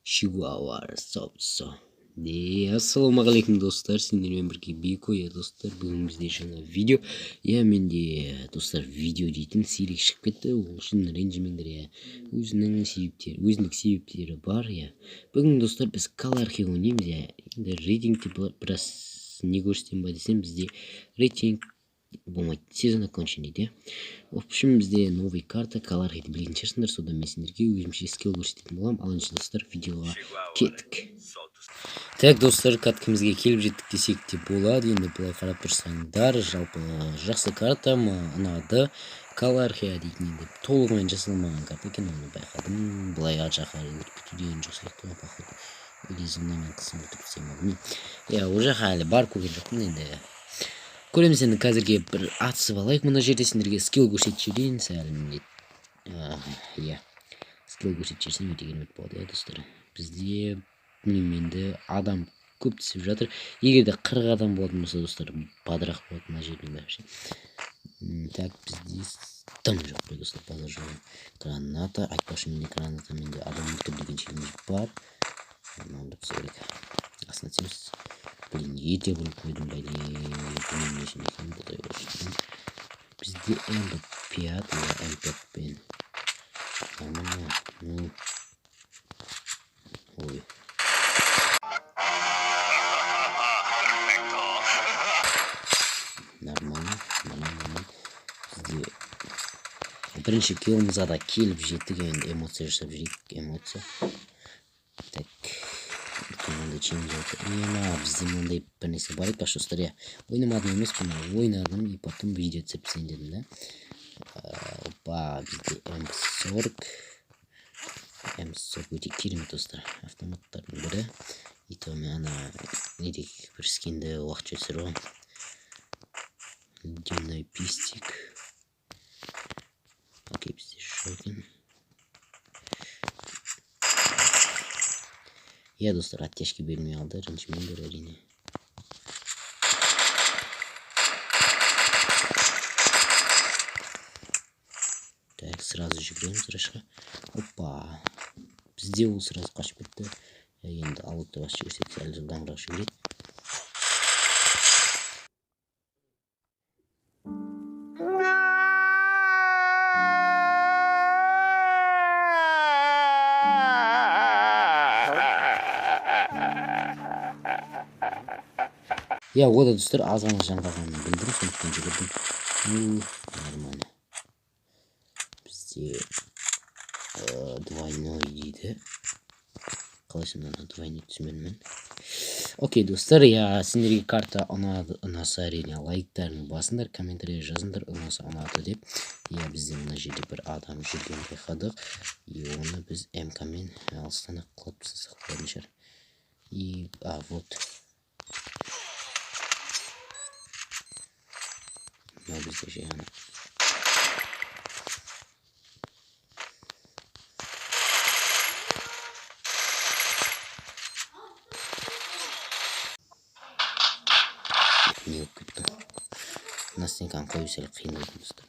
Chihuahua Soapso. Ассалаумағалейкум достар, сендермен бірге Беко, достар, бүгін бізде жаңа видео. Менде достар видео дейтін сирек шығып кетті, ол үшін ренжімеңдер. Өзіндік себептері бар. Бүгін достар біз Калархи ойнаймыз. Енді рейтингте біраз не көрсетем ба десем, бізде рейтинг болмайды, сезон окончен дейді. В общем, бізде новый карта Калархиді білетін шығарсыңдар, содан мен сендерге өзімше скилл көрсететін боламын. Ал енді достар, видеоға кеттік. Так, достар, каткамызға келіп жеттік десек те болады. Енді былай қарап тұрсаңдар, жалпы жақсы карта ұнады. Калархия дейтін енді толығымен жасалмаған карта екен, оны байқадым. Былай ар жаққа өтіп кету деген жоқ сияқты, походу. Или зонамен қысым өтіп кетсем білмеймін. Ол жаққа әлі бар көрген жоқпын енді. Көреміз енді, қазірге бір атысып алайық. Мына жерде сендерге скилл көрсетіп жіберейін сәлім. Скилл көрсетіп жіберсем өте керемет болады, достар. Бізде енді адам көп түсіп жатыр. Егер де 40 адам болатын болса, достар, бадырақ болады мына жердің бәрі. Так, бізде тым жоқ қой, достар, базар жоқ. Граната, айтпақшы, менде граната, менде адам өлтір деген челлендж бар. Мынауды біз керек. Астына түсеміз. Блин, ете бұрып қойдым, білмеймін нешін екен, бұлдай қойшын. Бізде М5 М5пен. Ой. Нормально. Бізде бірінші киллымызға да келіп жеттік, енді эмоция жасап жүрейік, эмоция. Так. Мынандай челлендж отыр. Бізде мынандай бір нәрсе бар еді, достар. Ойнамадым емес, бұны ойнадым, и потом видео түсірсем дедім, да. Опа, бізде М40 өте керемет, достар. Автоматтардың бірі. И то мен ана недек бір скинді уақытша түсіріп алам. Ледяной пистик. Окей, бізде шокен. Достар, оттяжки бермей алды, ренжімеңдер әрине. Так, сразу жүгіреміз рашқа. Опа, бізде ол сразу қашып кетті. Енді алыпты бас жүгірсек, әлі жылдамырақ жүгірейік. Ода, достар, аз ғана жан қалғанын білдім, сондықтан жүгірдім. Нормально. Бізде двойной дейді. Қалайсы мынаны двойной түсінбедім. Окей, достар, сендерге карта ұнаса әрине лайктарын басыңдар, комментария жазыңдар, ұнаса ұнады деп. Бізде мына жерде бір адам жүрген байқадық. Оны біз МК-мен алыстан ақ қылып тастасақ болатын шығар. Вот. Бізде жай ғана. Не болып кетті. Настенканы қою сәл қиын болатын, достар.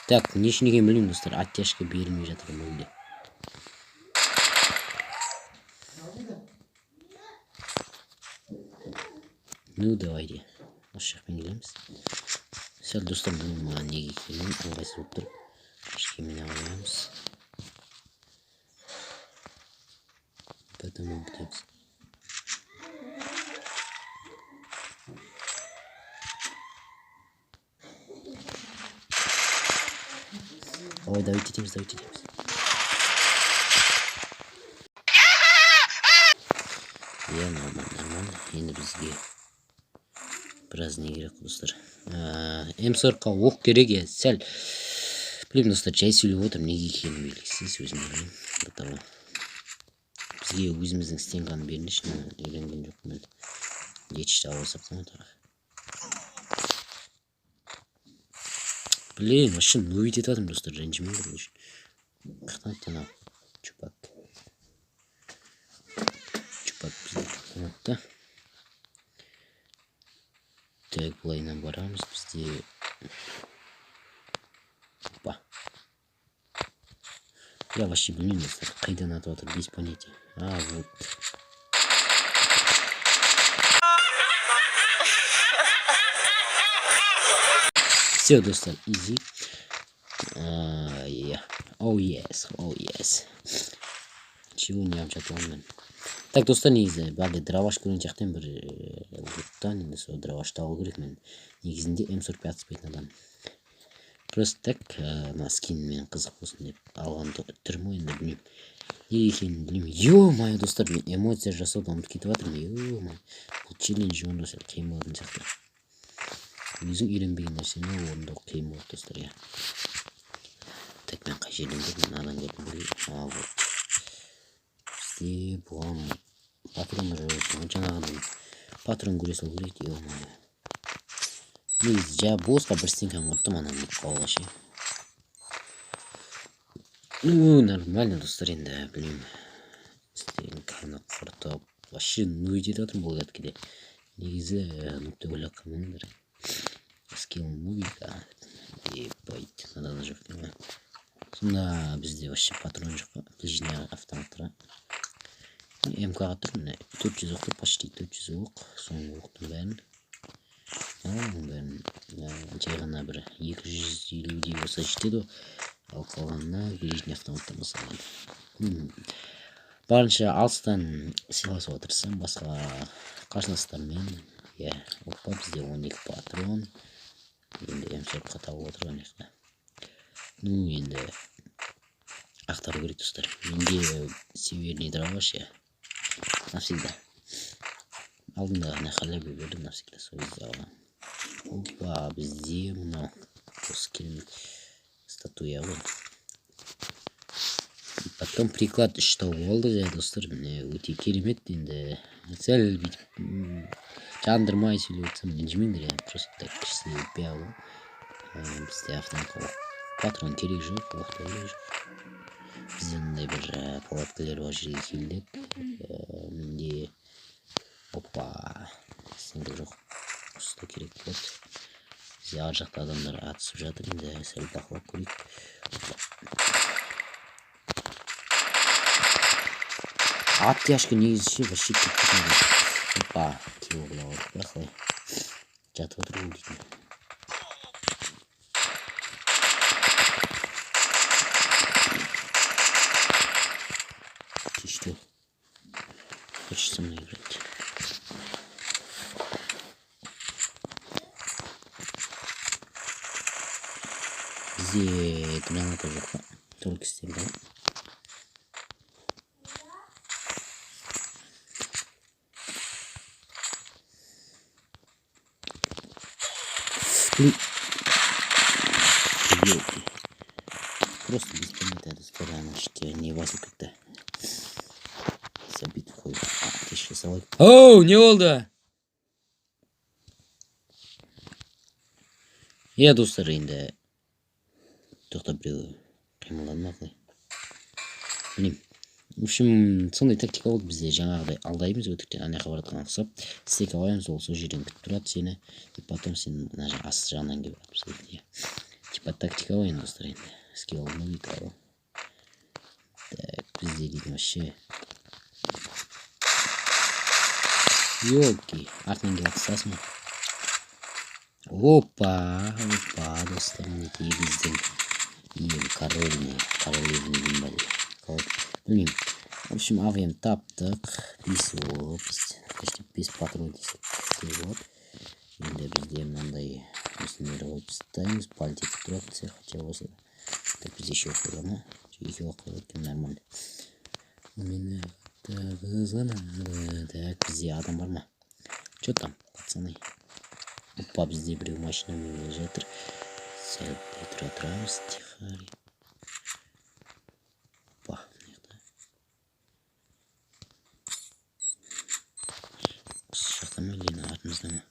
Так, нешін екен білмеймін, достар, оттяжка берілмей жатыр мүлде. Давайте. Осы жақпен келеміз. Сәл, достар, бұның маған неге келген, ыңғайсыз болып тұр. Кішкемен алаймыз. Потом бітеміз. Ой, давайте етеміз. Нормально. Енді бізге біраз не керек, достар. М40-қа оқ керек, сәл. Білем, достар, жай сөйлеп отырмын, неге екенін белгісіз, өзім білмеймін. Бізге өзіміздің стенканы беріңдерші, үйренген жоқпын. Ечішті ауысып қаматырақ. Блин, вообще нуит етіп атым, достар, ренжімеңдер үшін. Қақтан аттан ал, чупак. бак бізде. Так, былайынан барамыз бізде. Опа. Я вообще білмеймін, қайдан атып отыр, без понятия. Вот. Все, достар, изи. Оу, yes. Чего не амчатуамын. Так, достар, негізі, бәлі драваш көрген жақтан бір ұлттан, енді сол дравашты алу керек мен. Негізінде М45 атыспайтын адам. Просто так, на скин мен қызық болсын деп алған түрмі, енді білмеймін. Не екенін білмеймін. Ё-май, достар, мен эмоция жасауды ұмытып кетіп жатырмын. Ё-май, бұл челлендж онда сәл қиын болатын сияқты. Өзің үйренбеген нәрсені орындау қиын болады, достар, я. Так, мен қай жерден көрдім, мынадан көрдім білейін. Вот. Бізде бұған патрон жаңағыдан патрон көре салу керек, ё-май. Негізі, жа босқа бір стенканы құрттым, ананы ұмытып қалуға ше. Ну, нормально, достар, енді білмеймін. Стенканы құртып, вообще ну етеді жатырмын бұл кәдімгідей. Негізі нұпты ойлап қалмаңдар. Скилл нубика. Ебать, надо нажать. Сонда бізде вообще патрон жоқ, ближний автоматтар. МК-ға тұр, міне 400 оқ, почти 400 оқ. Соңғы оқтың бәрін. Жай ғана бір 250-дей болса жетеді, ал қалғанына ближний автоматтан басалған. Барынша алыстан сыйласуға тырысам, басқа қарсыластармен. Опа, бізде 12 патрон. Енді М40-қа тауып отырған еқта. Ну, енді ақтару керек, достар. Менде северный драваш, навсегда. Алдында ғана халябы бердім, навсегда сол кезде алған. Опа, бізде мынау керемет статуя ғой. Потом приклад 3 тауып алды, достар. Өте керемет, енді сәл бүйтіп жандырмай сөйлеп отырсам ренжімеңдер, просто так кіші пиал. Бізде автоматқа патрон керек жоқ, оқ керек жоқ. Бізде мындай бір палаткалар бар жерге келдік. Менде опа, сендер жоқ. Осы керек болады. Бізде ар жақта адамдар атысып жатыр, енді сәл бақылап көрейік. Оттяжка негізі ше, вообще кетпейтін. Опа, кеуі құлап отыр, бақылай. Жатып отыр ол дейтін. Ты что? Хочешь со мной играть? Здесь граната уже только стрелял. Просто без понятия, это старая что не вазу как-то забит входит. Ты сейчас салай. Оу, не oldu. Я достар енді тоқтап біреу қимылданмақ. Білмеймін. В общем, сондай тактика болды бізде. Жаңағыдай алдаймыз, өтіктен ана қабаратқан ұқсап стек алаймыз, ол сол жерден күтіп тұрады сені, и потом сен мына асты жағынан келіп алып. Типа тактика ғой енді достар, енді скилл логика ғой. Так, бізде дейтін вообще елки, артынан келіп тастасын. Опа, достар, мінекей біздің ел королевный гимбаль. Білмеймін. В общем, авиам таптық, 5 болып, почти 5 патрон десек. Енді бізде мынандай осындай қойып тастаймыз, пальтик тұрады десе, хотя болса. Так, бізде еще оқиғаны, екі оқиға өткен нормально. Мені қызғанады. Так, бізде адам бар ма? Че там, пацаны? Опа, бізде біреу машина өңі жатыр. Сәл тұра тұрамыз, тихари. Опа, неқта. Шақта ма, лена артымызда ма?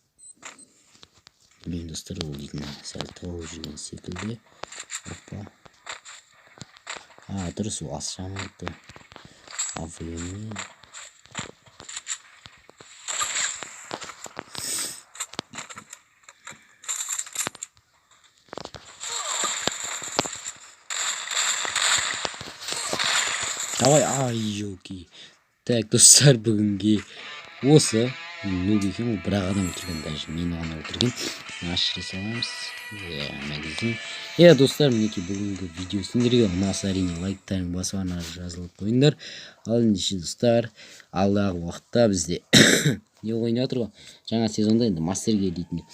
Білейін достар, ол дейтін сәл тауып жүрген секілді. Опа. Дұрыс, ол ас жамайды. Авлені. давай. Ай елки. Так достар, бүгінге осы нуб екен, ол бірақ адам өлтірген, даже мені ғана өлтірген. Ашыра саламыз. Магазин. Достар, мінекей бүгінгі видео сендерге ұнаса әрине лайктарың басып жазылып қойыңдар. Ал ендеше достар, алдағы уақытта бізде не ойнап жатыр ғой, жаңа сезонда енді мастерге дейтін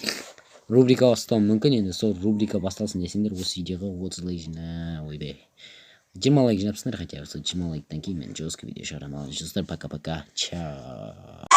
рубрика бастауым мүмкін. Енді сол рубрика басталсын десеңдер осы видеоға 30 лайк жина, ойбай 20 лайк жинапсыңдар, хотя бы сол 20 лайктан кейін мен жестко видео шығарамын. Ал достар, пока-пока, чао.